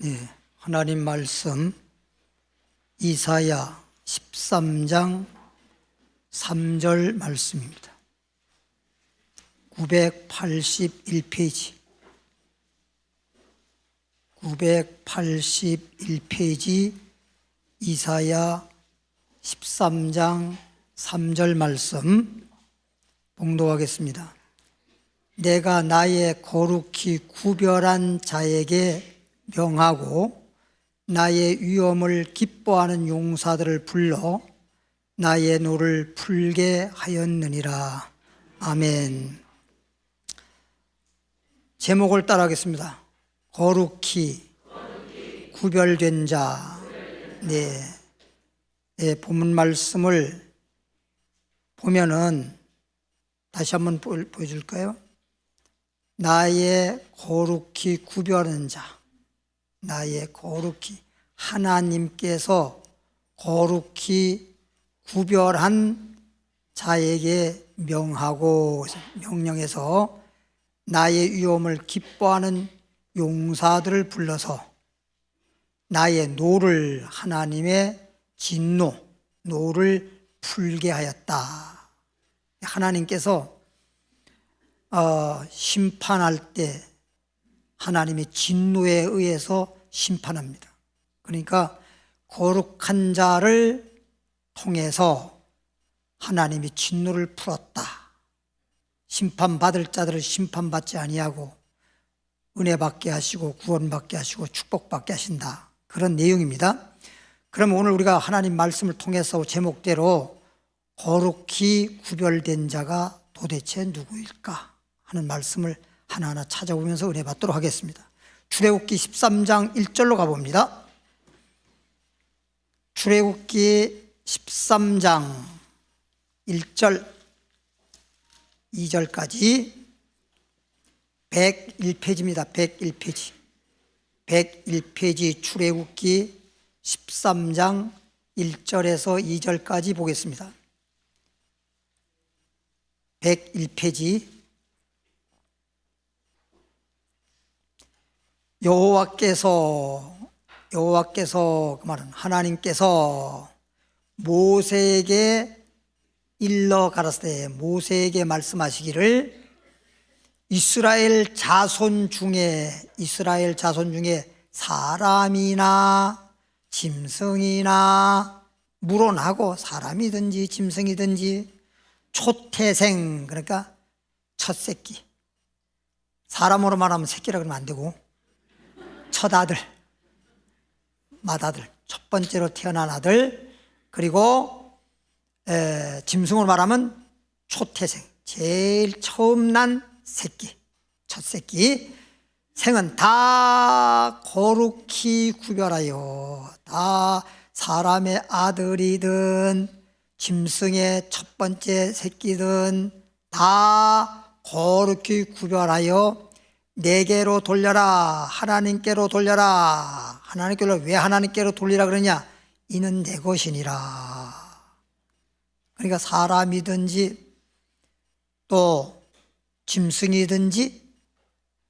네, 하나님 말씀 이사야 13장 3절 말씀입니다. 981페이지 981페이지 이사야 13장 3절 말씀 봉독하겠습니다. 내가 나의 거룩히 구별한 자에게 명하고 나의 위엄을 기뻐하는 용사들을 불러 나의 노를 풀게 하였느니라. 아멘. 제목을 따라하겠습니다. 거룩히 구별된 자. 네, 본문 말씀을 보면은 다시 한번 보여줄까요? 나의 거룩히 구별하는 자, 나의 거룩히, 하나님께서 거룩히 구별한 자에게 명하고 명령해서 나의 위엄을 기뻐하는 용사들을 불러서 나의 노를, 하나님의 진노, 노를 풀게 하였다. 하나님께서 심판할 때 하나님의 진노에 의해서 심판합니다. 그러니까 거룩한 자를 통해서 하나님이 진노를 풀었다. 심판받을 자들을 심판받지 아니하고 은혜받게 하시고 구원받게 하시고 축복받게 하신다. 그런 내용입니다. 그럼 오늘 우리가 하나님 말씀을 통해서 제목대로 거룩히 구별된 자가 도대체 누구일까 하는 말씀을 하나하나 찾아보면서 은혜 받도록 하겠습니다. 출애굽기 13장 1절로 가봅니다. 출애굽기 13장 1절 2절까지 101페이지입니다. 101페이지 101페이지 출애굽기 13장 1절에서 2절까지 보겠습니다. 101페이지 여호와께서 그 말은 하나님께서 모세에게 일러 가라사대 모세에게 말씀하시기를 이스라엘 자손 중에 사람이나 짐승이나 물론하고 사람이든지 짐승이든지 초태생 그러니까 첫 새끼, 사람으로 말하면 새끼라 그러면 안 되고 첫 아들, 맏아들, 첫 번째로 태어난 아들, 그리고 짐승으로 말하면 초태생, 제일 처음 난 새끼, 첫 새끼, 생은 다 거룩히 구별하여 다 사람의 아들이든 짐승의 첫 번째 새끼든 다 거룩히 구별하여 내게로 돌려라. 하나님께로 돌려라. 하나님께로 왜 하나님께로 돌리라 그러냐? 이는 내 것이니라. 그러니까 사람이든지 또 짐승이든지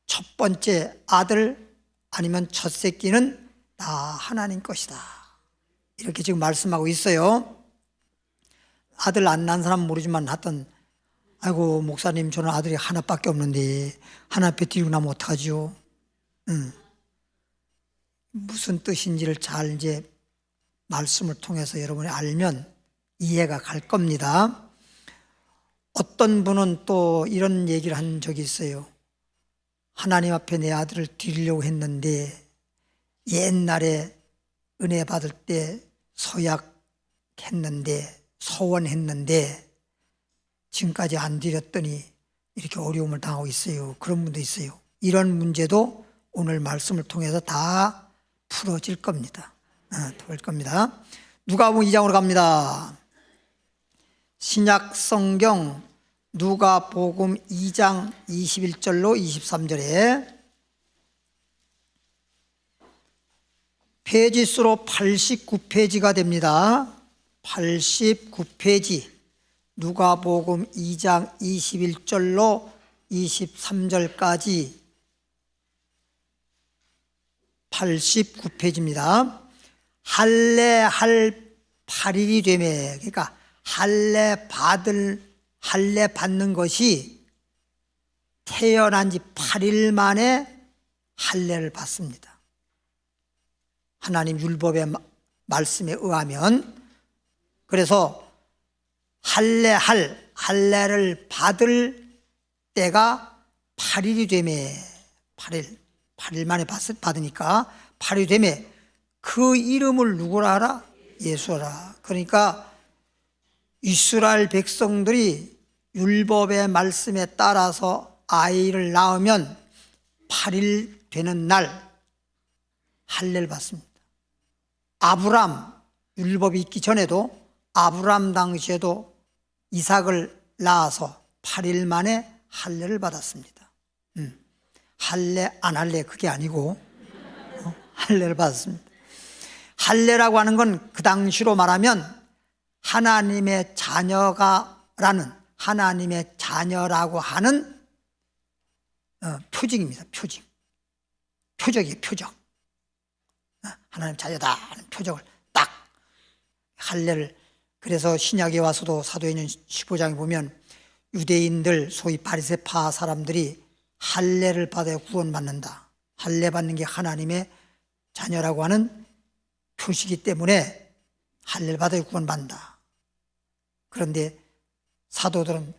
첫 번째 아들 아니면 첫 새끼는 다 하나님 것이다. 이렇게 지금 말씀하고 있어요. 아들 안 낳은 사람은 모르지만 하여튼 아이고 목사님 저는 아들이 하나밖에 없는데 하나 베티고 나면 어떡하지요? 무슨 뜻인지를 잘 이제 말씀을 통해서 여러분이 알면 이해가 갈 겁니다. 어떤 분은 또 이런 얘기를 한 적이 있어요. 하나님 앞에 내 아들을 드리려고 했는데 옛날에 은혜 받을 때 서약했는데 서원했는데 지금까지 안 드렸더니 이렇게 어려움을 당하고 있어요. 그런 분도 있어요. 이런 문제도 오늘 말씀을 통해서 다 풀어질 겁니다. 풀어질 겁니다. 누가복음 2장으로 갑니다. 신약 성경 누가복음 2장 21절로 23절에 페이지 수로 89페이지가 됩니다. 89페이지 누가복음 2장 21절로 23절까지 89페이지입니다. 할례할 8일이 되매, 그러니까 할례 받는 것이 태어난 지 8일 만에 할례를 받습니다. 하나님 율법의 말씀에 의하면. 그래서 할례를 받을 때가 8일이 되매, 8일 만에 받으니까 8일이 되매 그 이름을 누구라 하라? 예수라. 그러니까 이스라엘 백성들이 율법의 말씀에 따라서 아이를 낳으면 8일 되는 날 할례를 받습니다. 아브람, 율법이 있기 전에도 아브람 당시에도 이삭을 낳아서 8일 만에 할례를 받았습니다. 할례 안 할례 그게 아니고 할례를 받았습니다. 할례라고 하는 건 그 당시로 말하면 하나님의 자녀라고 하는 표징입니다. 표적이에요. 표적. 하나님 자녀다 하는 표적을 딱 할례를. 그래서 신약에 와서도 사도행전 15장에 보면 유대인들 소위 바리새파 사람들이 할례를 받아야 구원받는다. 할례 받는 게 하나님의 자녀라고 하는 표시이기 때문에 할례를 받아야 구원받는다. 그런데 사도들은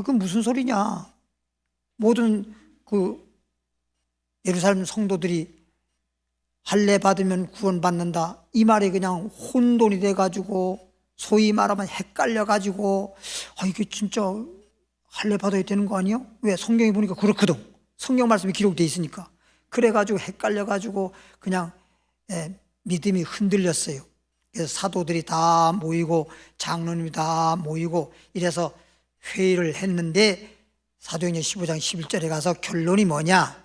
그 무슨 소리냐? 모든 그 예루살렘 성도들이 할례 받으면 구원받는다, 이 말이 그냥 혼돈이 돼가지고 소위 말하면 헷갈려가지고 이게 진짜 할례 받아야 되는 거 아니에요? 왜? 성경에 보니까 그렇거든. 성경 말씀이 기록되어 있으니까. 그래가지고 헷갈려가지고 그냥 믿음이 흔들렸어요. 그래서 사도들이 다 모이고 장로님이 다 모이고 이래서 회의를 했는데 사도행전 15장 11절에 가서 결론이 뭐냐?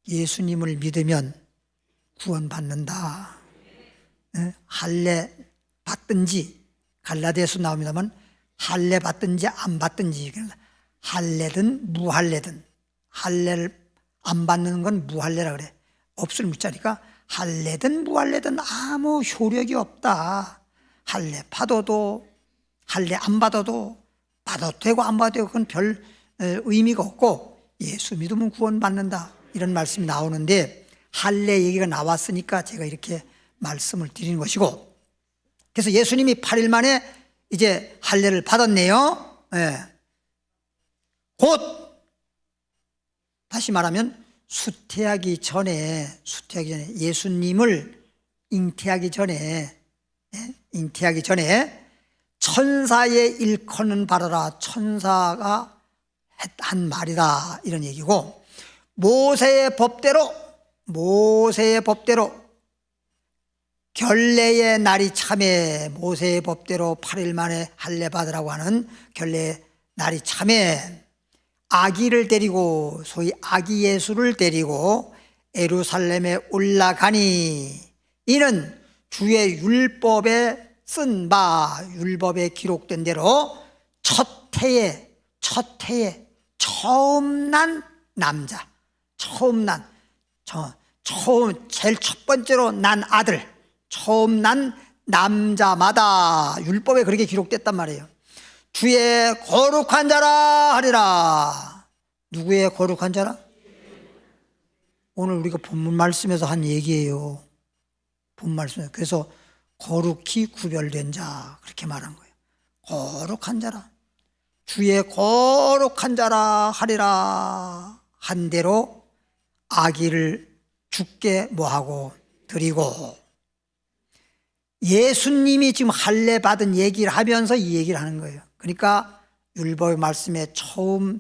예수님을 믿으면 구원받는다. 할례 받든지, 갈라디아서 나옵니다만 할례 받든지 안 받든지, 할례든 무할례든, 할례를 안 받는 건 무할례라 그래. 없을 무자니까 할례든 무할례든 아무 효력이 없다. 할례 받아도 할례 안 받아도 되고 안 받아도 되고 그건 별 의미가 없고 예수 믿으면 구원받는다, 이런 말씀이 나오는데 할례 얘기가 나왔으니까 제가 이렇게 말씀을 드리는 것이고, 그래서 예수님이 8일 만에 이제 할례를 받았네요. 곧 다시 말하면 수태하기 전에 예수님을 잉태하기 전에 천사의 일컫는 바라라, 천사가 한 말이다, 이런 얘기고, 모세의 법대로 결례의 날이 참에, 모세의 법대로 8일 만에 할례 받으라고 하는 결례의 날이 참에 아기를 데리고, 소위 아기 예수를 데리고 예루살렘에 올라가니, 이는 주의 율법에 쓴 바, 율법에 기록된 대로 첫 해에 처음 난 남자, 제일 첫 번째로 난 아들, 처음 난 남자마다 율법에 그렇게 기록됐단 말이에요. 주의 거룩한 자라 하리라. 누구의 거룩한 자라? 오늘 우리가 본문 말씀에서 한 얘기예요. 본 말씀에서. 그래서 거룩히 구별된 자, 그렇게 말한 거예요. 거룩한 자라. 주의 거룩한 자라 하리라 한 대로 아기를 죽게 뭐하고 드리고, 예수님이 지금 할례 받은 얘기를 하면서 이 얘기를 하는 거예요. 그러니까 율법의 말씀에 처음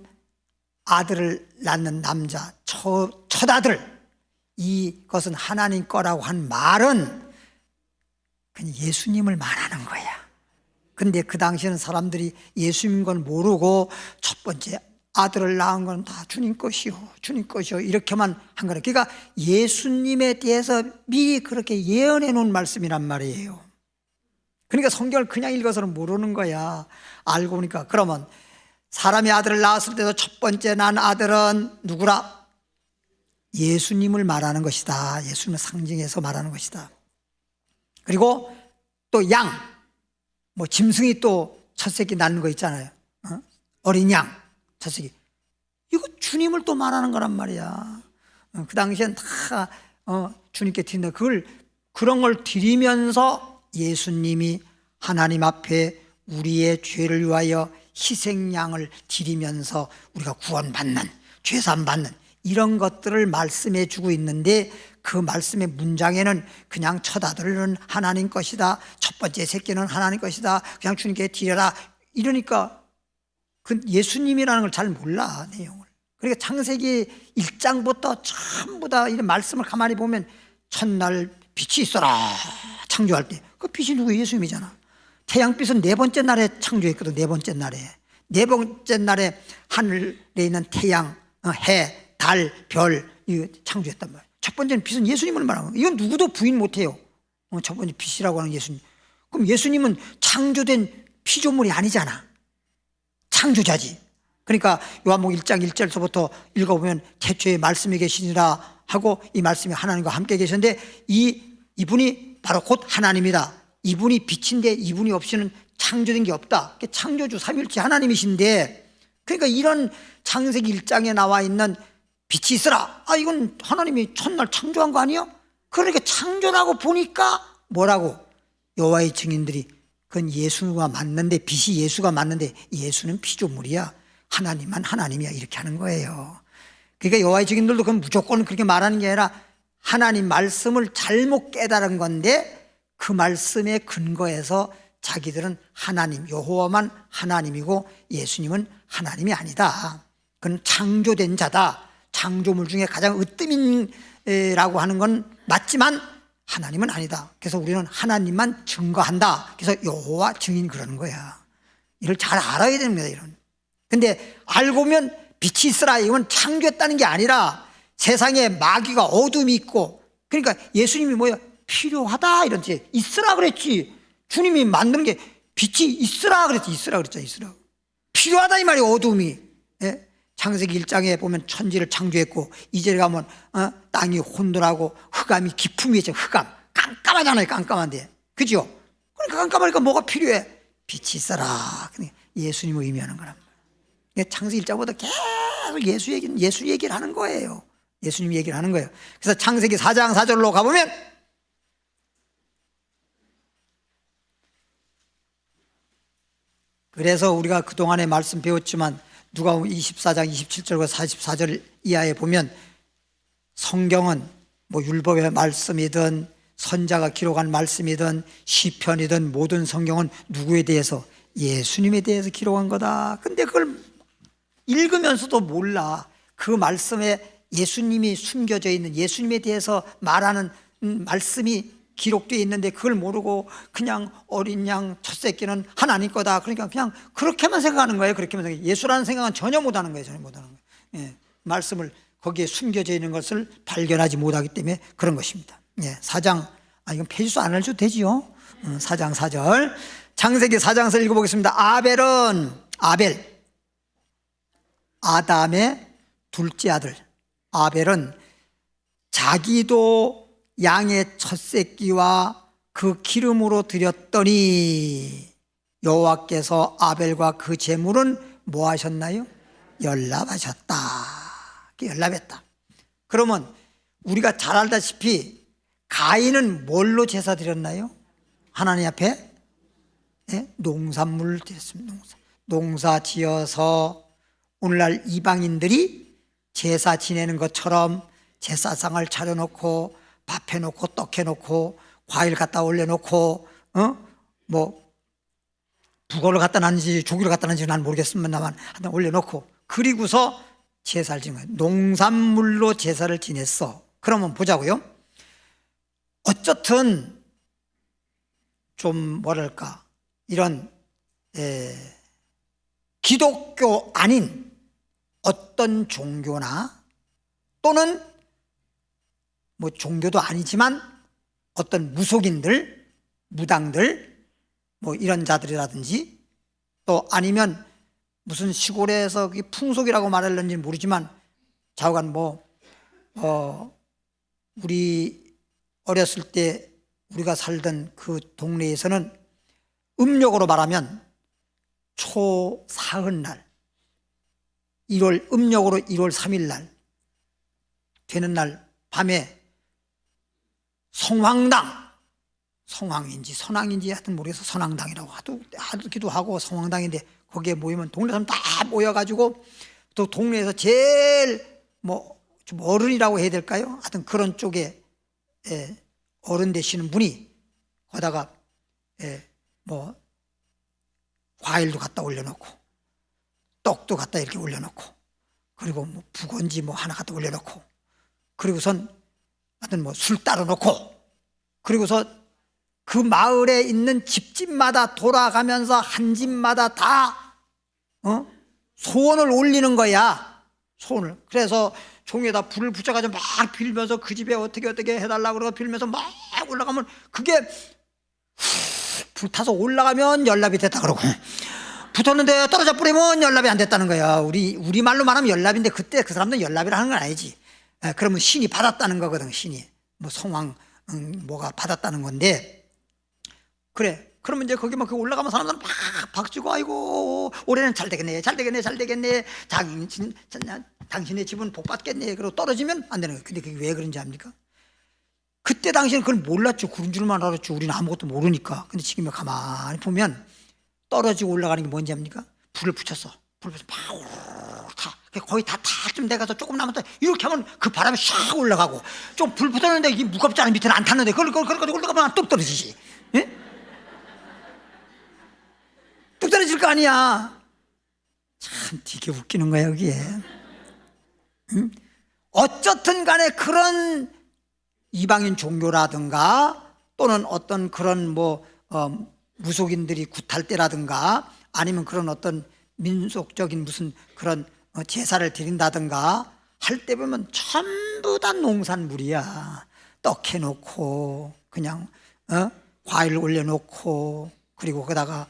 아들을 낳는 남자, 첫 아들, 이것은 하나님 거라고 한 말은 그냥 예수님을 말하는 거야. 근데 그 당시에는 사람들이 예수님인 건 모르고 첫 번째 아들을 낳은 건 다 주님 것이요 이렇게만 한 거예요. 그러니까 예수님에 대해서 미리 그렇게 예언해 놓은 말씀이란 말이에요. 그러니까 성경을 그냥 읽어서는 모르는 거야. 알고 보니까. 그러면 사람이 아들을 낳았을 때도 첫 번째 난 아들은 누구라? 예수님을 말하는 것이다. 예수님을 상징해서 말하는 것이다. 그리고 또 양, 뭐 짐승이 또 첫 새끼 낳는 거 있잖아요. 어린 양, 첫 새끼. 이거 주님을 또 말하는 거란 말이야. 그 당시엔 다 주님께 드린다. 그런 걸 드리면서 예수님이 하나님 앞에 우리의 죄를 위하여 희생양을 드리면서 우리가 구원받는, 죄사함받는 이런 것들을 말씀해 주고 있는데, 그 말씀의 문장에는 그냥 첫 아들은 하나님 것이다, 첫 번째 새끼는 하나님 것이다, 그냥 주님께 드려라, 이러니까 그 예수님이라는 걸 잘 몰라, 내용을. 그러니까 창세기 1장부터 전부 다 이런 말씀을 가만히 보면, 첫날 빛이 있어라 창조할 때 그 빛이 누구? 예수님이잖아. 태양빛은 네 번째 날에 창조했거든. 네 번째 날에 하늘에 있는 태양, 해, 달, 별 이거 창조했단 말이야. 첫 번째는 빛은 예수님을 말하는 거야. 이건 누구도 부인 못해요. 첫 번째 빛이라고 하는 예수님. 그럼 예수님은 창조된 피조물이 아니잖아. 창조자지. 그러니까 요한복음 1장 1절서부터 읽어보면 태초에 말씀이 계시니라 하고, 이 말씀이 하나님과 함께 계셨는데 이분이 바로 곧 하나님이다. 이분이 빛인데 이분이 없이는 창조된 게 없다. 창조주 삼위일체 하나님이신데, 그러니까 이런 창세기 1장에 나와 있는 빛이 있으라, 이건 하나님이 첫날 창조한 거 아니에요? 그러니까 창조라고 보니까 뭐라고? 여호와의 증인들이 그건 예수가 맞는데, 빛이 예수가 맞는데 예수는 피조물이야, 하나님만 하나님이야, 이렇게 하는 거예요. 그러니까 여호와의 증인들도 그건 무조건 그렇게 말하는 게 아니라 하나님 말씀을 잘못 깨달은 건데, 그 말씀에 근거해서 자기들은 하나님, 여호와만 하나님이고 예수님은 하나님이 아니다. 그건 창조된 자다. 창조물 중에 가장 으뜸이라고 하는 건 맞지만 하나님은 아니다. 그래서 우리는 하나님만 증거한다. 그래서 여호와 증인 그러는 거야. 이걸 잘 알아야 됩니다, 이런. 근데 알고 보면 빛이 있으라, 이건 창조했다는 게 아니라 세상에 마귀가 어둠이 있고, 그러니까 예수님이 뭐야? 필요하다 이런지, 있으라 그랬지. 주님이 만든 게 빛이 있으라 그랬지. 있으라. 필요하다 이 말이, 어둠이. 예? 창세기 1장에 보면 천지를 창조했고, 2절에 가면 땅이 혼돈하고 흑암이 깊음이 있죠. 흑암 깜깜하잖아요. 깜깜한데, 그죠? 그러니까 깜깜하니까 뭐가 필요해? 빛이 있어라. 예수님을 의미하는 거란 말이에요. 창세기 1장보다 계속 예수 얘기를 하는 거예요. 예수님 얘기를 하는 거예요. 그래서 창세기 4장 4절로 가보면, 그래서 우리가 그동안에 말씀 배웠지만 누가복음 24장 27절과 44절 이하에 보면, 성경은 뭐 율법의 말씀이든 선자가 기록한 말씀이든 시편이든 모든 성경은 누구에 대해서? 예수님에 대해서 기록한 거다. 근데 그걸 읽으면서도 몰라. 그 말씀에 예수님이 숨겨져 있는, 예수님에 대해서 말하는 말씀이 기록되어 있는데 그걸 모르고 그냥 어린 양 첫 새끼는 하나님 거다. 그러니까 그냥 그렇게만 생각하는 거예요. 그렇게만 생각해요. 예수라는 생각은 전혀 못하는 거예요. 예, 말씀을 거기에 숨겨져 있는 것을 발견하지 못하기 때문에 그런 것입니다. 예, 4장, 이건 페이지수 안 해줘도 되지요. 4장 4절. 창세기 4장에서 읽어보겠습니다. 아벨, 아담의 둘째 아들 아벨은 자기도 양의 첫 새끼와 그 기름으로 드렸더니 여호와께서 아벨과 그 제물은 뭐 하셨나요? 연납하셨다. 연납했다. 그러면 우리가 잘 알다시피 가인은 뭘로 제사 드렸나요? 하나님 앞에 농산물을 드렸습니다. 농사 지어서 오늘날 이방인들이 제사 지내는 것처럼 제사상을 차려놓고 밥 해놓고 떡 해놓고 과일 갖다 올려놓고 뭐 북어를 갖다 놨는지 조기를 갖다 놨는지 난 모르겠습니다만 하여튼 올려놓고 그리고서 제사를 지낸 거예요. 농산물로 제사를 지냈어. 그러면 보자고요. 어쨌든 좀 뭐랄까 이런 기독교 아닌 어떤 종교나 또는 뭐 종교도 아니지만 어떤 무속인들, 무당들 뭐 이런 자들이라든지 또 아니면 무슨 시골에서 풍속이라고 말하는지 모르지만 좌우간 뭐 우리 어렸을 때 우리가 살던 그 동네에서는 음력으로 말하면 초사흔날, 음력으로 1월 3일날 되는 날 밤에 성황인지 선왕인지 하여튼 모르겠어. 선왕당이라고 하기도 하고 성황당인데 거기에 모이면 동네 사람 다 모여가지고 또 동네에서 제일 좀 어른이라고 해야 될까요? 하여튼 그런 쪽에 어른 되시는 분이 거다가 과일도 갖다 올려놓고 떡도 갖다 이렇게 올려놓고 그리고 북언지 하나 갖다 올려놓고 그리고선 하여튼 술 따로 놓고 그리고서 그 마을에 있는 집집마다 돌아가면서 한 집마다 다 소원을 올리는 거야. 소원을. 그래서 종에다 불을 붙여가지고 막 빌면서 그 집에 어떻게 해달라고 그러고 빌면서 막 올라가면 그게 불타서 올라가면 연납이 됐다 그러고 붙었는데 떨어져 버리면 연납이 안 됐다는 거야. 우리말로 말하면 연납인데 그때 그 사람들은 연납이라는 건 아니지. 그러면 신이 받았다는 거거든. 신이 성왕 뭐가 받았다는 건데 그래. 그러면 이제 거기 막 올라가면 사람들은 막 박수고 아이고 올해는 잘 되겠네 당신의 집은 복 받겠네. 그리고 떨어지면 안 되는 거예요. 근데 그게 왜 그런지 압니까? 그때 당시에는 그걸 몰랐죠. 그런 줄만 알았죠. 우리는 아무것도 모르니까. 근데 지금 가만히 보면 떨어지고 올라가는 게 뭔지 압니까? 불을 붙였어. 불을 붙여서 거의 다 좀 돼가서 조금 남았다 이렇게 하면 그 바람이 샥 올라가고 좀 불 붙었는데 이게 무겁지 않은 밑에는 안 탔는데 그걸 올라가면 뚝 떨어지지. 예? 뚝 떨어질 거 아니야. 참 되게 웃기는 거야 여기에. 응? 어쨌든 간에 그런 이방인 종교라든가 또는 어떤 그런 무속인들이 굿할 때라든가 아니면 그런 어떤 민속적인 무슨 그런 제사를 드린다든가 할 때 보면 전부 다 농산물이야. 떡 해놓고 그냥 과일 올려놓고 그리고 거기다가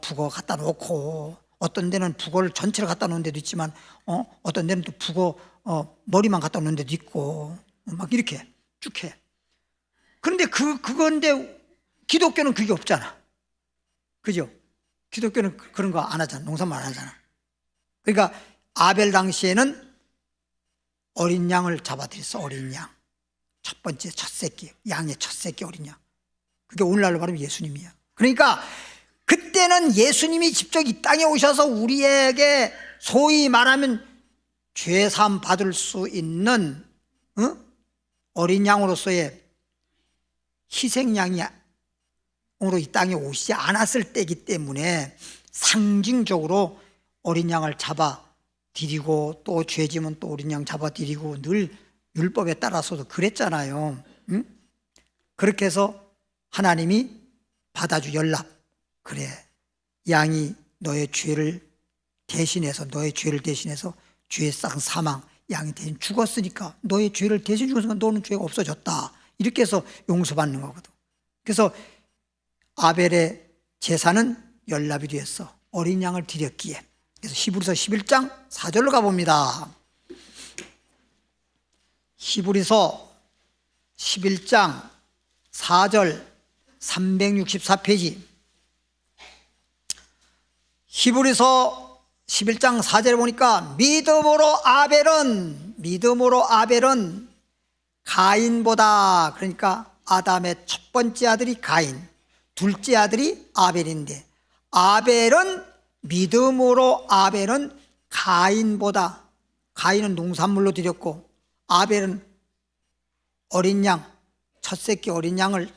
북어 갖다 놓고 어떤 데는 북어를 전체를 갖다 놓은 데도 있지만 어떤 데는 또 북어 머리만 갖다 놓은 데도 있고 막 이렇게 쭉 해. 그런데 그건데 기독교는 그게 없잖아. 그죠? 기독교는 그런 거 안 하잖아. 농산물 안 하잖아. 그러니까 아벨 당시에는 어린 양을 잡아들였어. 어린 양. 첫 번째 첫 새끼, 양의 첫 새끼 어린 양. 그게 오늘날로 말하면 예수님이야. 그러니까 그때는 예수님이 직접 이 땅에 오셔서 우리에게 소위 말하면 죄사함 받을 수 있는 어린 양으로서의 희생양으로 이 땅에 오시지 않았을 때이기 때문에 상징적으로 어린 양을 잡아 드리고 또 죄지면 또 어린 양 잡아 드리고 늘 율법에 따라서도 그랬잖아요. 그렇게 해서 하나님이 받아주 연락. 그래, 양이 너의 죄를 대신해서 죄상 사망 양이 대신 죽었으니까 너의 죄를 대신 죽었으니까 너는 죄가 없어졌다. 이렇게 해서 용서받는 거거든. 그래서 아벨의 제사는 연납이 되었어. 어린 양을 드렸기에. 그래서 히브리서 11장 4절로 가봅니다. 히브리서 11장 4절 364페이지. 히브리서 11장 4절에 보니까 믿음으로 아벨은 가인보다, 그러니까 아담의 첫 번째 아들이 가인, 둘째 아들이 아벨인데 믿음으로 아벨은 가인보다, 가인은 농산물로 드렸고 아벨은 어린 양, 첫 새끼 어린 양을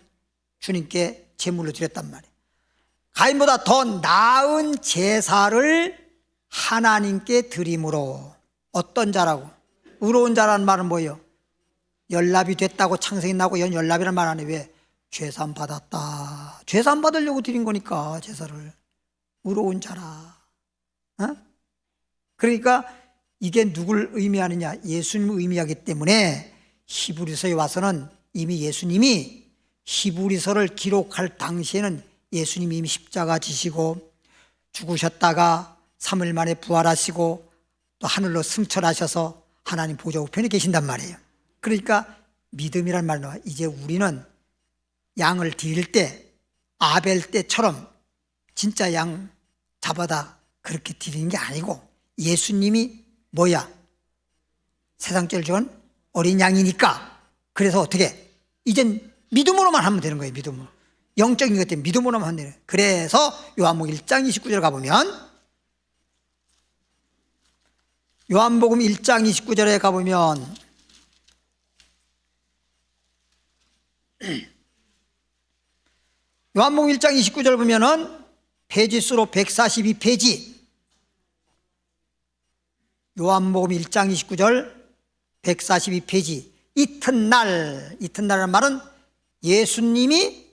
주님께 제물로 드렸단 말이에요. 가인보다 더 나은 제사를 하나님께 드림으로. 어떤 자라고? 의로운 자라는 말은 뭐예요? 연납이 됐다고 창세기 나고 연납이라는 말 안 해. 왜? 죄산 받았다. 죄산 받으려고 드린 거니까 제사를. 의로운 자라. 그러니까 이게 누굴 의미하느냐? 예수님을 의미하기 때문에 히브리서에 와서는 이미 예수님이 히브리서를 기록할 당시에는 예수님이 이미 십자가 지시고 죽으셨다가 3일 만에 부활하시고 또 하늘로 승천하셔서 하나님 보좌 우편에 계신단 말이에요. 그러니까 믿음이란 말 나와. 이제 우리는 양을 드릴 때 아벨 때처럼 진짜 양 잡아다 그렇게 드리는 게 아니고, 예수님이 뭐야? 세상 죄를 지은 어린 양이니까, 그래서 어떻게? 이젠 믿음으로만 하면 되는 거예요. 믿음으로. 영적인 것 때문에 믿음으로만 하면 되는 거예요. 그래서 요한복음 1장 29절 가보면, 요한복음 1장 29절에 가보면 요한복음 1장 29절 보면은 페이지수로 142페이지, 요한복음 1장 29절 142페이지. 이튿날이란 말은 예수님이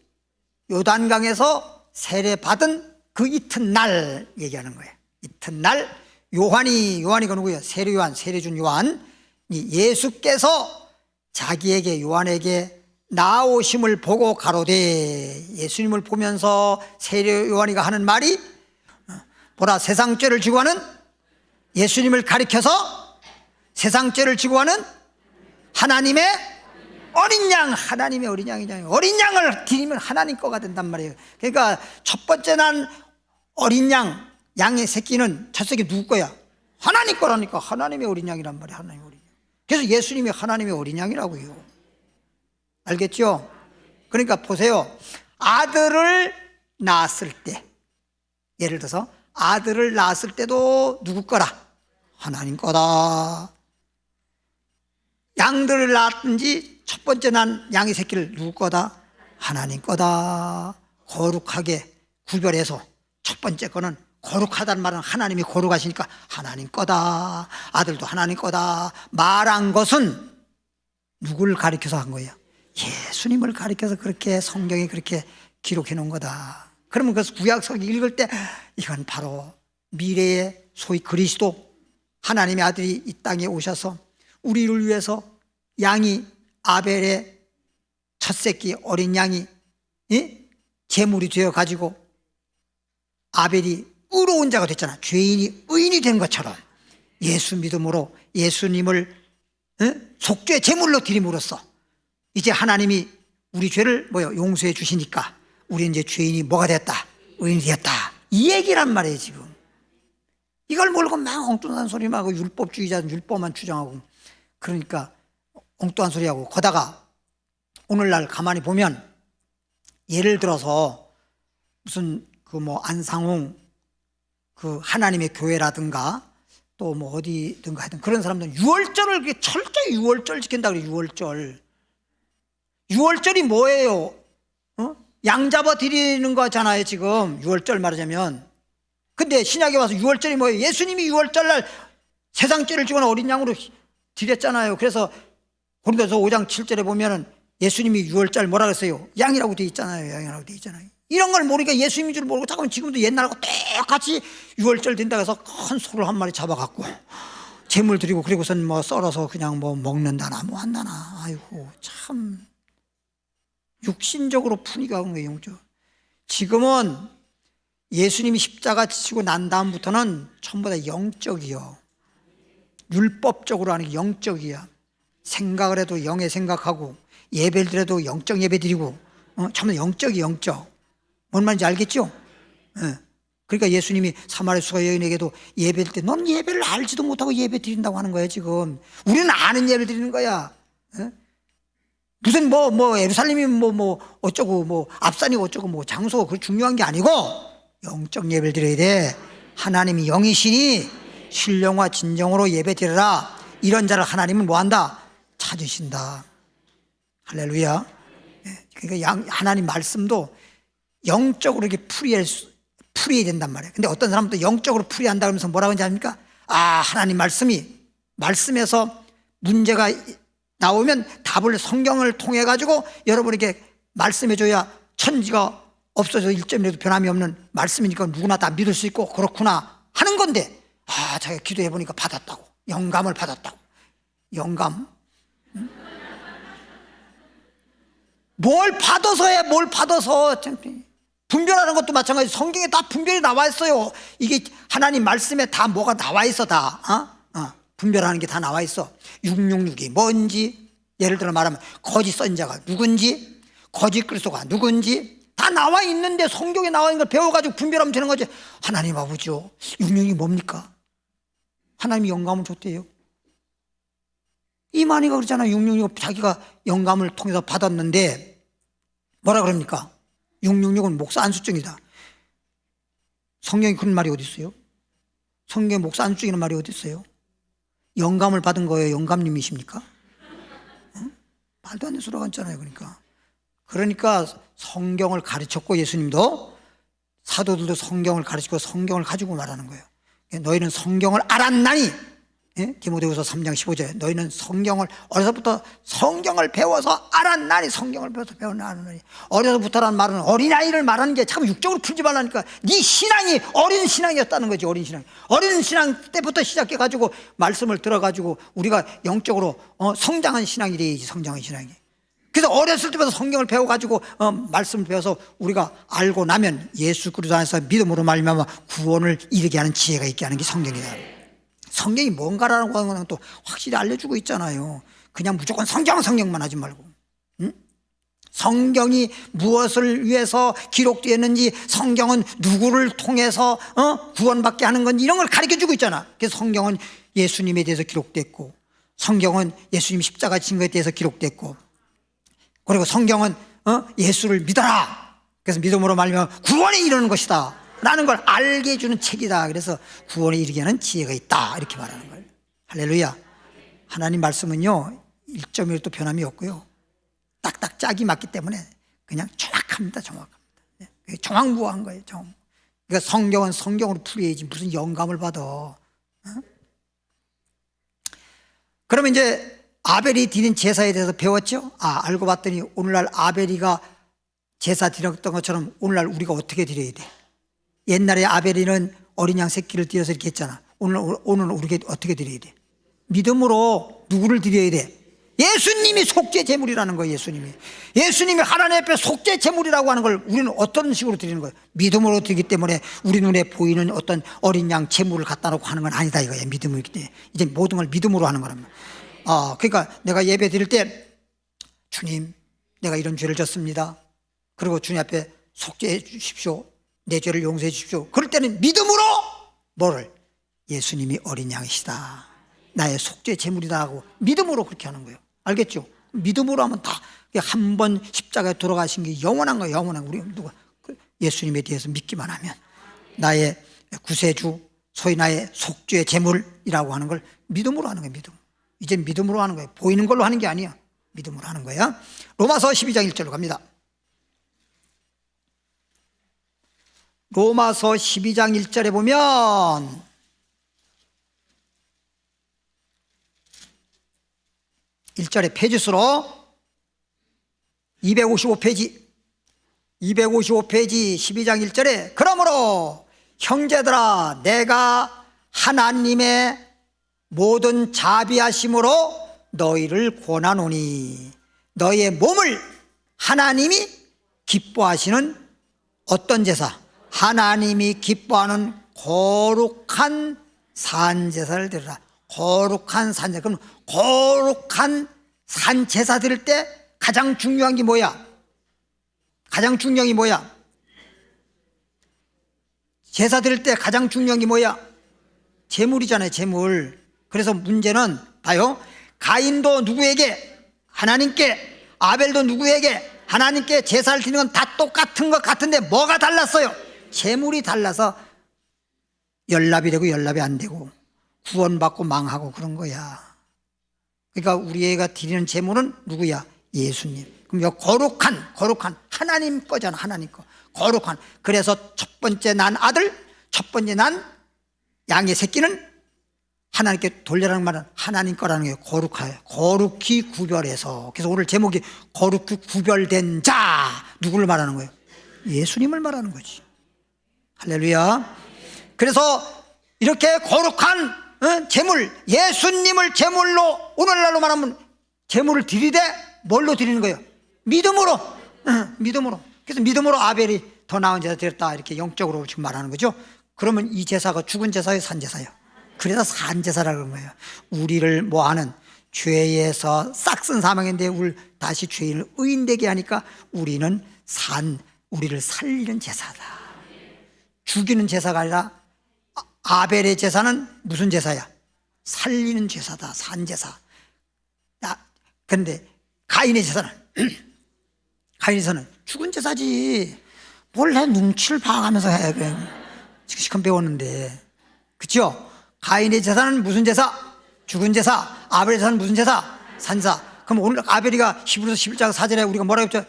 요단강에서 세례받은 그 이튿날 얘기하는 거예요. 이튿날 요한이가 누구예요? 세례요한, 세례준 요한. 예수께서 자기에게, 요한에게 나오심을 보고 가로되, 예수님을 보면서 세례요한이가 하는 말이 보라, 세상 죄를 지고 하는, 예수님을 가리켜서 세상 죄를 지고 하는 하나님의 어린 양, 하나님의 어린 양이잖아요. 어린 양을 드리면 하나님 거가 된단 말이에요. 그러니까 첫 번째 난 어린 양, 양의 새끼는 첫 새끼 누구 거야? 하나님 거라니까. 하나님의 어린 양이란 말이에요. 하나님의 어린 양. 그래서 예수님이 하나님의 어린 양이라고요. 알겠죠? 그러니까 보세요. 아들을 낳았을 때, 예를 들어서 아들을 낳았을 때도 누구 거라? 하나님 거다. 양들을 낳았든지 첫 번째 난 양의 새끼를 누구 거다? 하나님 거다. 거룩하게 구별해서 첫 번째 거는, 거룩하다는 말은 하나님이 거룩하시니까 하나님 거다. 아들도 하나님 거다. 말한 것은 누구를 가리켜서 한 거예요? 예수님을 가리켜서 그렇게 성경에 그렇게 기록해 놓은 거다. 그러면 그 구약서 읽을 때 이건 바로 미래의 소위 그리스도, 하나님의 아들이 이 땅에 오셔서 우리를 위해서 양이, 아벨의 첫 새끼 어린 양이 제물이 되어 가지고 아벨이 의로운 자가 됐잖아. 죄인이 의인이 된 것처럼 예수 믿음으로 예수님을 속죄 제물로 드림으로써 이제 하나님이 우리 죄를 용서해 주시니까 우리 이제 죄인이 뭐가 됐다? 의인이 되었다. 이 얘기란 말이에요. 지금 이걸 모르고 막 엉뚱한 소리만 하고, 율법주의자는 율법만 주장하고, 그러니까 엉뚱한 소리하고. 거다가 오늘날 가만히 보면, 예를 들어서 무슨 안상홍 그 하나님의 교회라든가 또 어디든가 하여튼 그런 사람들은 유월절을 철저히 유월절 지킨다 그래요. 유월절이 뭐예요? 양 잡아 드리는 거잖아요. 지금 유월절 말하자면. 근데 신약에 와서 유월절이 뭐예요? 예수님이 유월절날 세상 죄를 지고 어린 양으로 드렸잖아요. 그래서 고린도서 5장 7절에 보면은 예수님이 유월절 뭐라 그랬어요? 양이라고 돼 있잖아요. 양이라고 돼 있잖아요. 이런 걸 모르니까 예수님인 줄 모르고 잠깐만 지금도 옛날하고 똑같이 유월절 된다고 해서 큰 소를 한 마리 잡아갖고 제물 드리고, 그리고선 썰어서 그냥 먹는다나 한다나. 아이고 참 육신적으로 푸니가 온 거예요. 영적. 지금은 예수님이 십자가 지시고 난 다음부터는 전부 다 영적이요. 율법적으로 하는 게 영적이야. 생각을 해도 영의 생각하고, 예배를 드려도 영적 예배 드리고, 전부 다 영적이 영적. 뭔 말인지 알겠죠? 그러니까 예수님이 사마리아 수가 여인에게도 예배할 때 넌 예배를 알지도 못하고 예배 드린다고 하는 거예요. 지금 우리는 아는 예배를 드리는 거야. 무슨 예루살렘이 어쩌고 앞산이 어쩌고 장소가 그 중요한 게 아니고 영적 예배를 드려야 돼. 하나님이 영이시니 신령과 진정으로 예배 드려라. 이런 자를 하나님은 뭐한다? 찾으신다. 할렐루야. 그러니까 하나님 말씀도 영적으로 이렇게 풀이해야 된단 말이에요. 근데 어떤 사람은 또 영적으로 풀이한다 그러면서 뭐라고 하는지 압니까? 하나님 말씀에서 문제가 나오면 답을 성경을 통해 가지고 여러분에게 말씀해줘야 천지가 없어져 1점이라도 변함이 없는 말씀이니까 누구나 다 믿을 수 있고 그렇구나 하는 건데, 자기가 기도해 보니까 받았다고, 영감을 받았다고. 영감? 뭘 받아서 해? 뭘 받아서? 분별하는 것도 마찬가지. 성경에 다 분별이 나와 있어요. 이게 하나님 말씀에 다 뭐가 나와 있어. 다 분별하는 게 다 나와 있어. 666이 뭔지, 예를 들어 말하면 거짓 선자가 누군지, 거짓 그리스도가 누군지 다 나와 있는데, 성경에 나와 있는 걸 배워가지고 분별하면 되는 거지. 하나님 아버지요, 666이 뭡니까? 하나님이 영감을 줬대요. 이만희가 그러잖아요. 666은 자기가 영감을 통해서 받았는데 뭐라 그럽니까? 666은 목사 안수증이다. 성경에 그런 말이 어디 있어요? 성경에 목사 안수증이라는 말이 어디 있어요? 영감을 받은 거예요? 영감님이십니까? 응? 말도 안 되는 소리가 있잖아요. 그러니까 성경을 가르쳤고, 예수님도 사도들도 성경을 가르치고 성경을 가지고 말하는 거예요. 너희는 성경을 알았나니, 디모데후서 3장 15절에 너희는 성경을 어려서부터 성경을 배워서 알았나니, 성경을 배워서 배웠나니. 어려서부터라는 말은 어린아이를 말하는 게 참 육적으로 풀지 말라니까. 네 신앙이 어린 신앙이었다는 거지. 어린 신앙 때부터 시작해가지고 말씀을 들어가지고 우리가 영적으로 성장한 신앙이 돼야지. 성장한 신앙이. 그래서 어렸을 때부터 성경을 배워가지고 말씀을 배워서 우리가 알고 나면 예수 그리스도 안에서 믿음으로 말미암아 구원을 이르게 하는 지혜가 있게 하는 게 성경이다. 성경이 뭔가라는 거는 또 확실히 알려주고 있잖아요. 그냥 무조건 성경만 하지 말고, 응? 성경이 무엇을 위해서 기록되었는지, 성경은 누구를 통해서 구원받게 하는 건지 이런 걸 가르쳐주고 있잖아. 그래서 성경은 예수님에 대해서 기록됐고, 성경은 예수님 십자가 진 것에 대해서 기록됐고, 그리고 성경은 예수를 믿어라. 그래서 믿음으로 말미암아 구원에 이르는 것이다 라는 걸 알게 해주는 책이다. 그래서 구원에 이르게 하는 지혜가 있다, 이렇게 말하는 거예요. 할렐루야. 하나님 말씀은요 1.1도 변함이 없고요, 딱딱 짝이 맞기 때문에 그냥 정확합니다. 정확무한 거예요. 그러니까 성경은 성경으로 풀어야지 무슨 영감을 받아. 그러면 이제 아벨이 드린 제사에 대해서 배웠죠. 알고 봤더니 오늘날 아벨이가 제사 드렸던 것처럼 오늘날 우리가 어떻게 드려야 돼? 옛날에 아벨이는 어린 양 새끼를 드려서 이렇게 했잖아. 오늘은 우리가 어떻게 드려야 돼? 믿음으로 누구를 드려야 돼? 예수님이 속죄 제물이라는 거예요. 예수님이 하나님 앞에 속죄 제물이라고 하는 걸 우리는 어떤 식으로 드리는 거예요? 믿음으로 드리기 때문에 우리 눈에 보이는 어떤 어린 양 제물을 갖다 놓고 하는 건 아니다 이거예요. 믿음을 때 이제 모든 걸 믿음으로 하는 거란 말이에요. 그러니까 내가 예배 드릴 때 주님, 내가 이런 죄를 졌습니다. 그리고 주님 앞에 속죄해 주십시오. 내 죄를 용서해 주십시오. 그럴 때는 믿음으로 뭐를? 예수님이 어린 양이시다, 나의 속죄 제물이다 하고 믿음으로 그렇게 하는 거예요. 알겠죠? 믿음으로 하면 다 한 번 십자가에 돌아가신 게 영원한 거예요. 영원한 거. 우리 누가 예수님에 대해서 믿기만 하면 나의 구세주, 소위 나의 속죄 제물이라고 하는 걸 믿음으로 하는 거예요. 이제 믿음으로 하는 거예요. 보이는 걸로 하는 게 아니야. 믿음으로 하는 거야. 로마서 12장 1절로 갑니다. 로마서 12장 1절에 보면 (1절에) 페이지수로 255페이지 12장 1절에 그러므로 형제들아, 내가 하나님의 모든 자비하심으로 너희를 권하노니 너희의 몸을 하나님이 기뻐하시는 어떤 제사? 하나님이 기뻐하는 거룩한 산제사를 드리라. 거룩한 산제사. 그럼 거룩한 산제사 드릴 때 가장 중요한 게 뭐야? 제사 드릴 때 가장 중요한 게 뭐야? 제물이잖아요. 제물. 그래서 문제는 봐요. 가인도 누구에게? 하나님께. 아벨도 누구에게? 하나님께. 제사를 드리는 건 다 똑같은 것 같은데 뭐가 달랐어요? 제물이 달라서 연납이 되고 연납이 안 되고 구원받고 망하고 그런 거야. 그러니까 우리가 드리는 제물은 누구야? 예수님. 그럼 이 거룩한 하나님 거잖아. 하나님 거. 거룩한. 그래서 첫 번째 난 아들, 첫 번째 난 양의 새끼는 하나님께 돌려라는 말은 하나님 거라는 게 거룩히 구별해서. 그래서 오늘 제목이 거룩히 구별된 자. 누구를 말하는 거예요? 예수님을 말하는 거지. 할렐루야. 그래서 이렇게 거룩한 제물, 예수님을 제물로, 오늘날로 말하면 제물을 드리되 뭘로 드리는 거예요? 믿음으로. 그래서 믿음으로 아벨이 더 나은 제사 드렸다, 이렇게 영적으로 지금 말하는 거죠. 그러면 이 제사가 죽은 제사예요, 산 제사예요? 그래서 산 제사라고 그런 거예요. 우리를 뭐하는 죄에서 싹슨 사망인데 우리 다시 죄인을 의인되게 하니까 우리는 우리를 살리는 제사다. 죽이는 제사가 아니라 아벨의 제사는 무슨 제사야? 살리는 제사다. 산제사. 그런데 가인의 제사는 죽은 제사지. 뭘 해, 눈치를 봐가면서 해. 시큰 배웠는데. 그렇죠? 가인의 제사는 무슨 제사? 죽은 제사. 아벨의 제사는 무슨 제사? 산사. 그럼 오늘 아벨이가 히브리서 11장 4절에 우리가 뭐라고 했죠?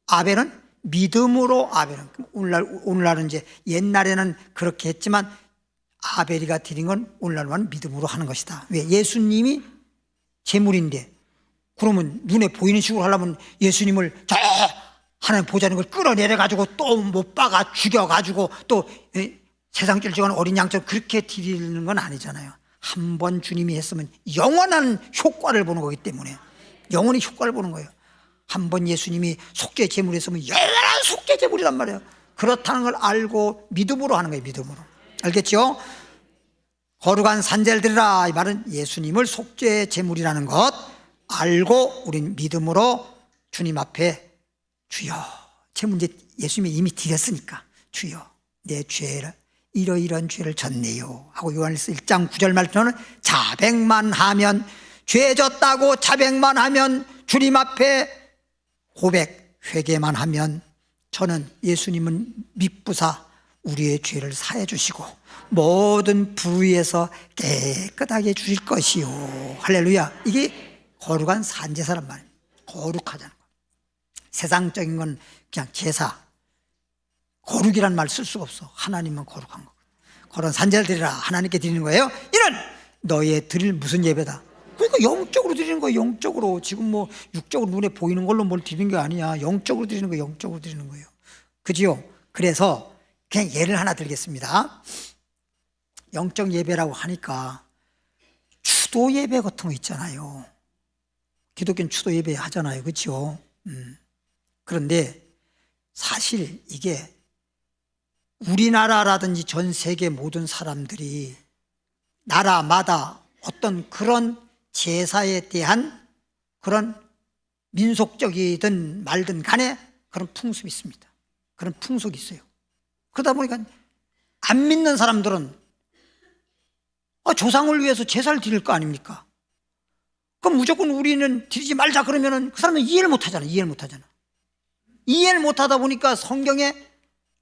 아벨은 믿음으로 아벨은. 오늘날은 이제 옛날에는 그렇게 했지만 아벨이가 드린 건 오늘날은 믿음으로 하는 것이다. 왜? 예수님이 제물인데, 그러면 눈에 보이는 식으로 하려면 예수님을 저 하나님 보자는 걸 끌어내려가지고 또 못 박아 죽여가지고 또 세상 찔찍한 어린 양처럼 그렇게 드리는 건 아니잖아요. 한 번 주님이 했으면 영원한 효과를 보는 거기 때문에, 영원히 효과를 보는 거예요. 한 번 예수님이 속죄 제물을 했으면 영원한 속죄 제물이란 말이에요. 그렇다는 걸 알고 믿음으로 하는 거예요. 믿음으로. 알겠죠? 거룩한 산제를 드리라, 이 말은 예수님을 속죄 제물이라는 것 알고 우린 믿음으로 주님 앞에 주여, 제 문제 예수님이 이미 드렸으니까 주여 내 죄를 이러이러한 죄를 졌네요 하고 요한일서 1장 9절 말씀은 자백만 하면, 죄 졌다고 자백만 하면, 주님 앞에 고백 회개만 하면 저는 예수님은 미쁘사 우리의 죄를 사해 주시고 모든 불의에서 깨끗하게 주실 것이요. 할렐루야. 이게 거룩한 산제사란 말이에요. 거룩하다는 거. 세상적인 건 그냥 제사, 거룩이란 말 쓸 수가 없어. 하나님은 거룩한 거. 거룩한 산제를 드리라, 하나님께 드리는 거예요. 이는 너희의 드릴 무슨 예배다. 그러니까 영적으로 드리는 거예요. 영적으로. 지금 뭐 육적으로 눈에 보이는 걸로 뭘 드리는 게 아니야. 영적으로 드리는 거예요. 영적으로 드리는 거예요. 그지요? 그래서 그냥 예를 하나 들겠습니다. 영적 예배라고 하니까 추도 예배 같은 거 있잖아요. 기독교는 추도 예배 하잖아요. 그렇죠? 그런데 사실 이게 우리나라라든지 전 세계 모든 사람들이 나라마다 어떤 그런 제사에 대한 그런 민속적이든 말든 간에 그런 풍습이 있습니다. 그런 풍속이 있어요. 그러다 보니까 안 믿는 사람들은 조상을 위해서 제사를 드릴 거 아닙니까? 그럼 무조건 우리는 드리지 말자 그러면은 그 사람은 이해를 못 하잖아. 이해를 못 하다 보니까 성경에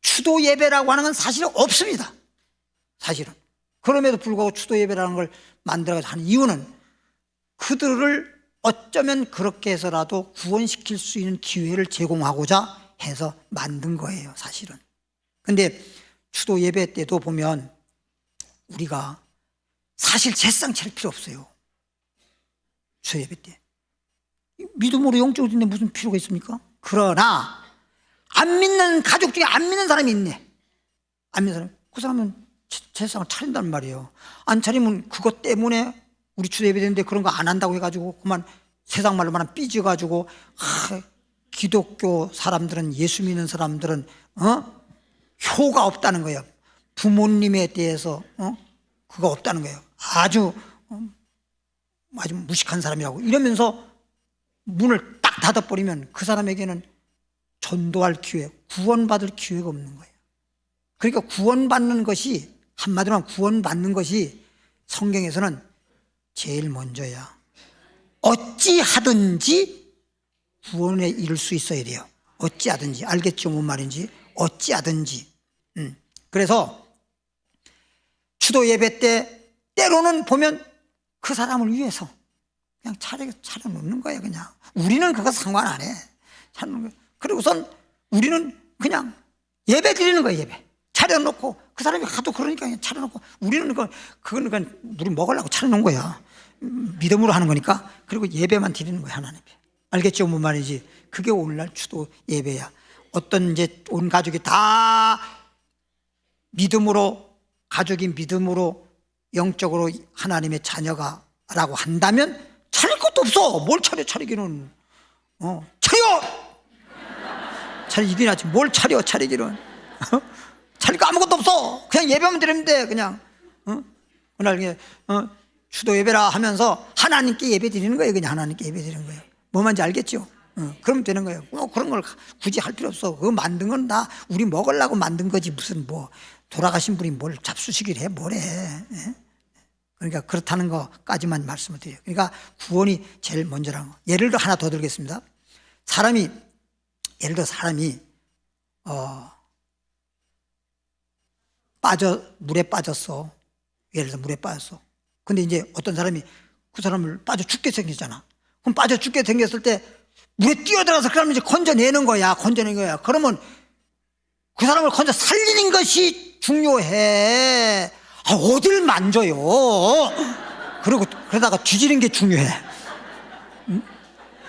추도 예배라고 하는 건 사실은 없습니다. 사실은. 그럼에도 불구하고 추도 예배라는 걸 만들어서 하는 이유는 그들을 어쩌면 그렇게 해서라도 구원시킬 수 있는 기회를 제공하고자 해서 만든 거예요. 사실은. 근데 추도 예배 때도 보면 우리가 사실 제상 차릴 필요 없어요. 추도 예배 때. 믿음으로 영적으로 드리는데 무슨 필요가 있습니까? 그러나 안 믿는 가족 중에 안 믿는 사람이 있네. 안 믿는 사람. 그 사람은 제상을 차린단 말이에요. 안 차리면 그것 때문에 우리 추도 예배 되는데 그런 거 안 한다고 해가지고 그만 세상 말로만 삐져가지고 기독교 사람들은, 예수 믿는 사람들은 효가 없다는 거예요. 부모님에 대해서 그거 없다는 거예요. 아주 무식한 사람이라고 이러면서 문을 딱 닫아버리면 그 사람에게는 전도할 기회, 구원받을 기회가 없는 거예요. 그러니까 구원받는 것이, 한마디로 하면 구원받는 것이 성경에서는 제일 먼저야. 어찌하든지 구원에 이를 수 있어야 돼요. 어찌하든지. 알겠죠? 뭔 말인지. 어찌하든지. 그래서 추도 예배 때 때로는 보면 그 사람을 위해서 그냥 차려놓는 거예요. 그냥 우리는 그거 상관 안 해. 차려놓는 거예요. 그리고선 우리는 그냥 예배 드리는 거예요. 예배 차려놓고 그 사람이 하도 그러니까 그냥 차려놓고 우리는 그건 그냥 우리 먹으려고 차려놓은 거야. 믿음으로 하는 거니까. 그리고 예배만 드리는 거야. 하나님께. 알겠죠? 뭔 말인지. 그게 오늘날 추도 예배야. 어떤 이제 온 가족이 다 믿음으로, 가족이 믿음으로 영적으로 하나님의 자녀가라고 한다면 차릴 것도 없어. 뭘 차리기는. 차려! 차리긴 하지. 뭘 차리기는. 차릴 거 아무것도 없어. 그냥 예배만 드리면 돼. 그냥. 그날 추도 예배라 하면서 하나님께 예배 드리는 거예요. 그냥 하나님께 예배 드리는 거예요. 뭐 말인지 알겠죠? 그러면 되는 거예요. 그런 걸 굳이 할 필요 없어. 그거 만든 건 다 우리 먹으려고 만든 거지. 무슨 뭐 돌아가신 분이 뭘 잡수시기를 해, 뭘 해. 예? 그러니까 그렇다는 것까지만 말씀을 드려요. 그러니까 구원이 제일 먼저라는 거. 예를 들어 하나 더 들겠습니다. 예를 들어 사람이 물에 빠졌어. 예를 들어 물에 빠졌어. 근데 이제 어떤 사람이 그 사람을 빠져 죽게 생겼잖아. 그럼 빠져 죽게 생겼을 때 물에 뛰어들어서 그 사람을 이제 건져내는 거야. 그러면 그 사람을 건져 살리는 것이 중요해. 어딜 만져요? 그러다가 뒤지는 게 중요해. 응?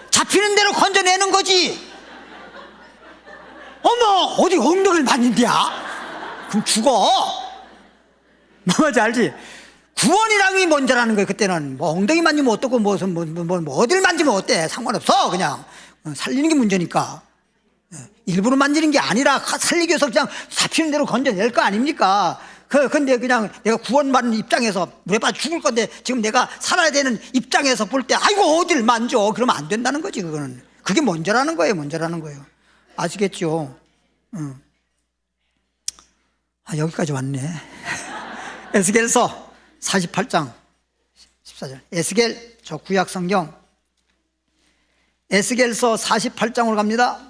잡히는 대로 건져내는 거지. 어머, 어디 엉덩이를 만진대야? 그럼 죽어. 뭐 말인지 알지? 구원이라는 게 먼저라는 거예요. 그때는 뭐 엉덩이 만지면 어떻고 뭐 어딜 만지면 어때? 상관없어. 그냥 살리는 게 문제니까. 일부러 만지는 게 아니라 살리기 위해서 그냥 잡히는 대로 건져낼 거 아닙니까? 근데 그냥 내가 구원받는 입장에서 물에 빠져 죽을 건데 지금 내가 살아야 되는 입장에서 볼 때 아이고 어딜 만져? 그러면 안 된다는 거지. 그게 먼저라는 거예요. 아시겠죠? 여기까지 왔네. 에스겔서 48장 14절. 에스겔, 저 구약 성경 에스겔서 48장으로 갑니다.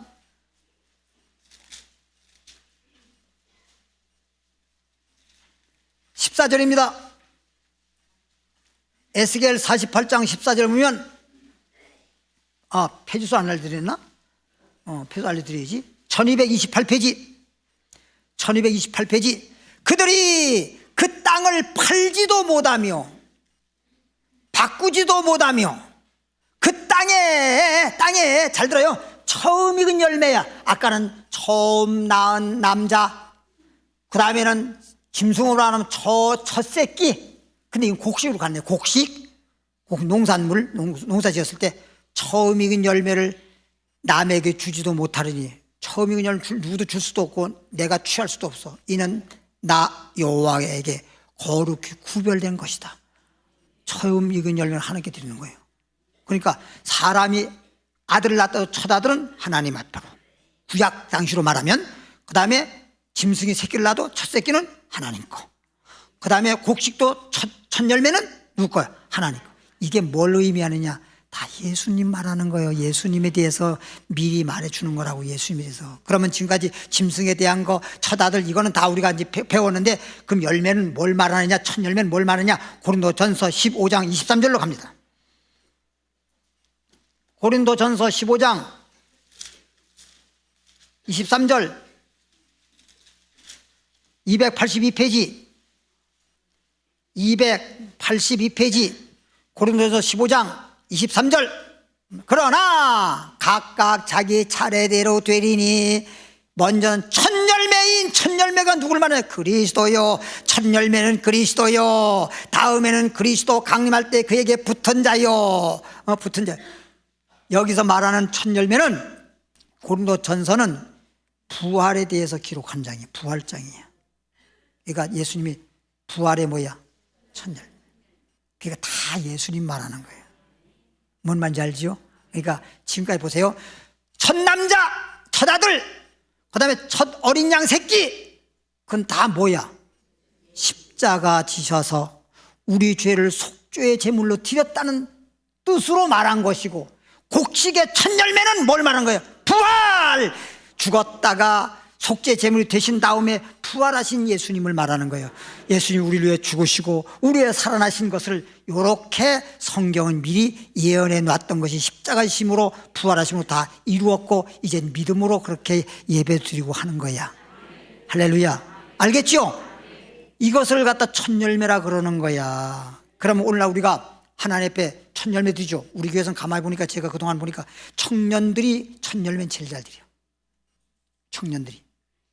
14절입니다. 에스겔 48장 14절 보면 페이지수 안 알려드렸나? 페이지 알려드려야지. 1228페이지. 그들이 그 땅을 팔지도 못하며 바꾸지도 못하며 그 땅에 잘 들어요. 처음 익은 열매야. 아까는 처음 낳은 남자, 그 다음에는 짐승으로 하면 첫 새끼. 근데 이건 곡식으로 갔네요. 곡식. 농산물, 농사 지었을 때 처음 익은 열매를 남에게 주지도 못하리니 처음 익은 열매 누구도 줄 수도 없고 내가 취할 수도 없어. 이는 나 여호와에게 거룩히 구별된 것이다. 처음 익은 열매를 하나님께 드리는 거예요. 그러니까 사람이 아들을 낳았다고 첫 아들은 하나님 앞으로, 구약 당시로 말하면, 그 다음에 짐승이 새끼를 낳아도 첫 새끼는 하나님 거, 그 다음에 곡식도 첫 열매는 누구 거야? 하나님 거. 이게 뭘 의미하느냐? 다 예수님 말하는 거예요. 예수님에 대해서 미리 말해주는 거라고. 예수님에 대해서. 그러면 지금까지 짐승에 대한 거, 첫 아들, 이거는 다 우리가 이제 배웠는데, 그럼 열매는 뭘 말하느냐? 첫 열매는 뭘 말하느냐? 고린도전서 15장 23절로 갑니다. 고린도전서 15장 23절 282페이지 고린도전서 15장 23절. 그러나 각각 자기 차례대로 되리니 먼저는 첫 열매가 누굴 말해? 그리스도요. 첫 열매는 그리스도요. 다음에는 그리스도 강림할 때 그에게 붙은 자요. 붙은 자. 여기서 말하는 첫 열매는, 고린도전서는 부활에 대해서 기록한 장이에요. 부활장이에요. 그러니까 예수님이 부활의 뭐야? 첫 열매. 그러니까 다 예수님 말하는 거예요. 뭔 말인지 알지요? 그러니까 지금까지 보세요. 첫 남자, 첫 아들, 그 다음에 첫 어린 양 새끼, 그건 다 뭐야? 십자가 지셔서 우리 죄를 속죄의 제물로 드렸다는 뜻으로 말한 것이고, 곡식의 첫 열매는 뭘 말한 거예요? 부활! 죽었다가 속죄 제물이 되신 다음에 부활하신 예수님을 말하는 거예요. 예수님이 우리를 위해 죽으시고 우리 위해 살아나신 것을 이렇게 성경은 미리 예언해 놨던 것이 십자가심으로 부활하심으로 다 이루었고, 이제 믿음으로 그렇게 예배 드리고 하는 거야. 할렐루야. 알겠죠? 이것을 갖다 첫 열매라 그러는 거야. 그러면 오늘날 우리가 하나님 앞에 첫 열매 드리죠. 우리 교회에서는 가만히 보니까, 제가 그동안 보니까 청년들이 첫 열매는 제일 잘 드려요. 청년들이.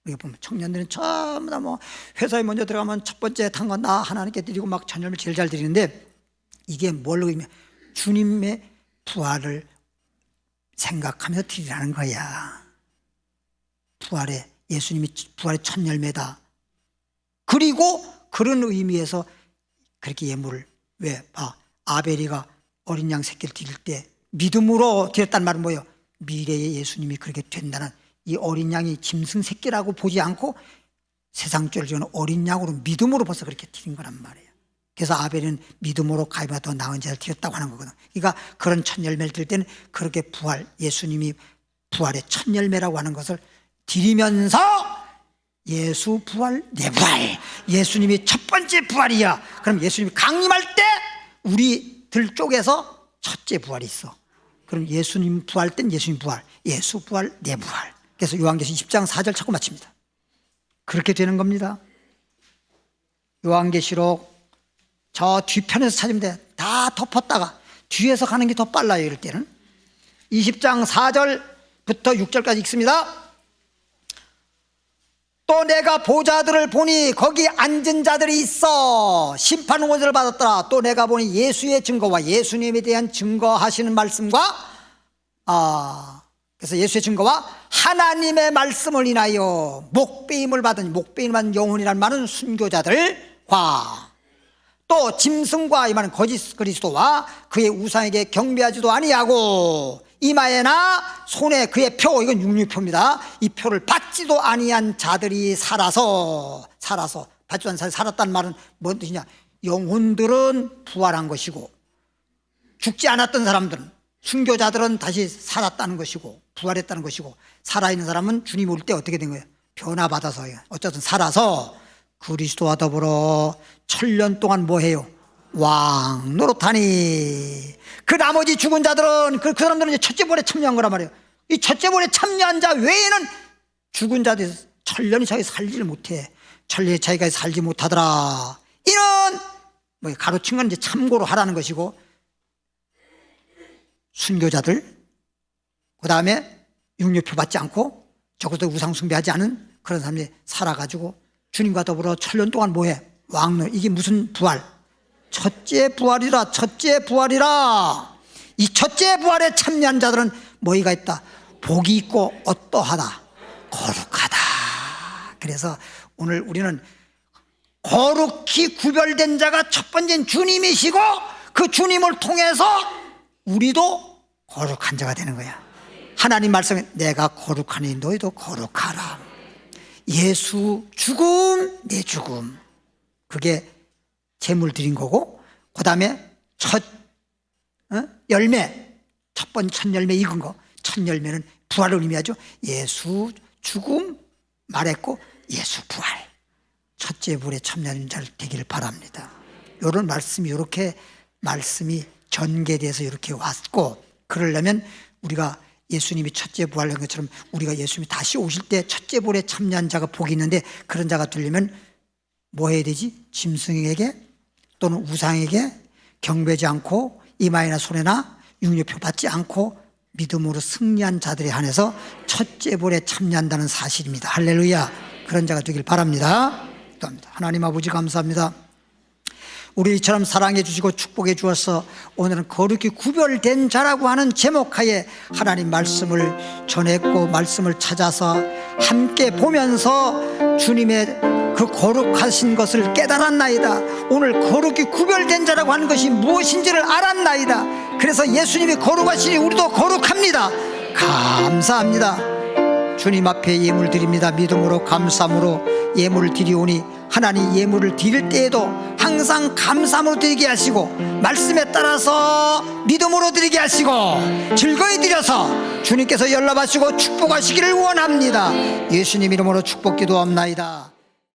우리가 보면 청년들은 전부 다 뭐 회사에 먼저 들어가면 첫 번째 탄 건 나 하나님께 드리고 막 첫 열매 제일 잘 드리는데, 이게 뭘 의미해? 주님의 부활을 생각하면서 드리라는 거야. 예수님이 부활의 첫 열매다. 그리고 그런 의미에서 그렇게 예물을, 왜? 아벨이가 어린 양 새끼를 드릴 때 믿음으로 드렸단 말은 뭐예요? 미래의 예수님이 그렇게 된다는, 이 어린 양이 짐승 새끼라고 보지 않고 세상 죄를 지는 어린 양으로 믿음으로 벌써 그렇게 드린 거란 말이에요. 그래서 아벨은 믿음으로 가인보다 더 나은 제를 드렸다고 하는 거거든. 그러니까 그런 첫 열매를 드릴 때는 그렇게 부활, 예수님이 부활의 첫 열매라고 하는 것을 드리면서 예수 부활, 내 부활, 예수님이 첫 번째 부활이야. 그럼 예수님이 강림할 때 우리들 쪽에서 첫째 부활이 있어. 그럼 예수님 부활 땐 예수님 부활, 예수 부활, 내 부활. 그래서 요한계시록 20장 4절 찾고 마칩니다. 그렇게 되는 겁니다. 요한계시록 저 뒤편에서 찾으면 돼. 다 덮었다가 뒤에서 가는 게 더 빨라요. 이럴 때는 20장 4절부터 6절까지 읽습니다. 또 내가 보좌들을 보니 거기 앉은 자들이 있어 심판 원서를 받았더라. 또 내가 보니 예수의 증거와 예수님에 대한 증거하시는 말씀과 그래서 예수의 증거와 하나님의 말씀을 인하여 목배임을 받은, 목배임을 받은 영혼이란 말은 순교자들과 또 짐승과 이 말은 거짓 그리스도와 그의 우상에게 경배하지도 아니하고 이마에나 손에 그의 표, 이건 육류표입니다. 이 표를 받지도 아니한 자들이 살아서 받지도 않은 자들이 살았다는 말은 뭔 뜻이냐? 영혼들은 부활한 것이고 죽지 않았던 사람들은, 순교자들은 다시 살았다는 것이고 부활했다는 것이고, 살아있는 사람은 주님 올 때 어떻게 된 거예요? 변화받아서 어쨌든 살아서 그리스도와 더불어 천년 동안 뭐 해요? 왕 노릇하니. 그 나머지 죽은 자들은 그 사람들은 이제 첫째 부활에 참여한 거란 말이에요. 이 첫째 부활에 참여한 자 외에는 죽은 자들이 천년이 자기 살지를 못해. 천년이 자기가 살지 못하더라. 이는 뭐 가로친 건 이제 참고로 하라는 것이고, 순교자들, 그 다음에 육류표 받지 않고 적어도 우상 숭배하지 않은 그런 사람들이 살아가지고 주님과 더불어 천년 동안 뭐해? 왕노. 이게 무슨 부활? 첫째 부활이라. 첫째 부활이라. 이 첫째 부활에 참여한 자들은 뭐가 있다? 복이 있고 어떠하다? 거룩하다. 그래서 오늘 우리는 거룩히 구별된 자가 첫 번째는 주님이시고 그 주님을 통해서 우리도 거룩한 자가 되는 거야. 하나님 말씀에 내가 거룩하니 너희도 거룩하라. 예수 죽음, 내 죽음, 그게 제물 드린 거고, 그 다음에 첫 열매, 첫 번째 첫 열매 익은 거, 첫 열매는 부활을 의미하죠. 예수 죽음 말했고 예수 부활, 첫째 부활에 참여하는 자 되기를 바랍니다. 이런 말씀이, 이렇게 말씀이 전개돼서 이렇게 왔고, 그러려면 우리가 예수님이 첫째 부활한 것처럼 우리가 예수님이 다시 오실 때 첫째 부활에 참여한 자가 복이 있는데, 그런 자가 되려면 뭐 해야 되지? 짐승에게 또는 우상에게 경배하지 않고 이마에나 손에나 육류표 받지 않고 믿음으로 승리한 자들에 한해서 첫째 부활에 참여한다는 사실입니다. 할렐루야. 그런 자가 되길 바랍니다. 하나님 아버지 감사합니다. 우리처럼 사랑해 주시고 축복해 주어서 오늘은 거룩히 구별된 자라고 하는 제목하에 하나님 말씀을 전했고, 말씀을 찾아서 함께 보면서 주님의 그 거룩하신 것을 깨달았나이다. 오늘 거룩히 구별된 자라고 하는 것이 무엇인지를 알았나이다. 그래서 예수님이 거룩하시니 우리도 거룩합니다. 감사합니다. 주님 앞에 예물 드립니다. 믿음으로 감사함으로 예물을 드리오니 하나님 예물을 드릴 때에도 항상 감사함으로 드리게 하시고, 말씀에 따라서 믿음으로 드리게 하시고, 즐거이 드려서 주님께서 연락하시고 축복하시기를 원합니다. 예수님 이름으로 축복 기도합나이다.